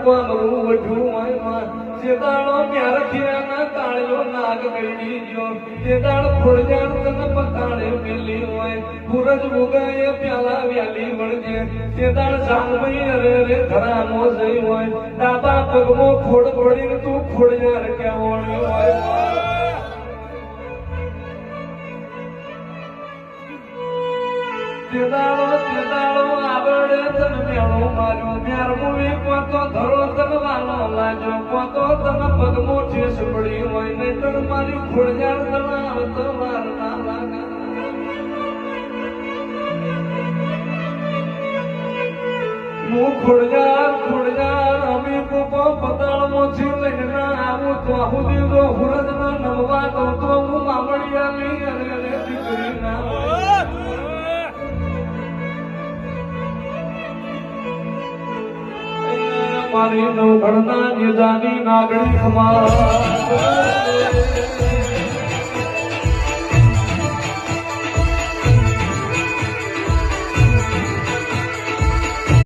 મારું વઢું માં જેદાળો મ્યારખિયાના તાળીઓ નાગ ગળી ગયો જેદાળ ફોડજાર તને પતાળે મેલી હોય પૂરજ ઉગાય પ્યાલા વ્યાલી વળજે જેદાળ સાંભળી અરે રે ધરામો જઈ હોય ડાબા પગમો ખોડ પડીને તું ખોડજાર ક્યાં વળ્યો હોય જેદાળો આવડે તને મેળો માર્યો મ્યાર મૂવી કોતો ધરો તને વાલો લાજો કોતો તને પગમો ઠેસ પડી હોય નહીતર મારી ખોડજાર તને આવતો વાર ના લાગે હું ખોડજાર અમે પોપો પતાળમો થી લઈને ના આવું તો આહુદી તો હુરજ ના નમવા તો હું મામડિયાની અને દીકરી ના મારી નવઘણના નિજાની નાગણી ખમા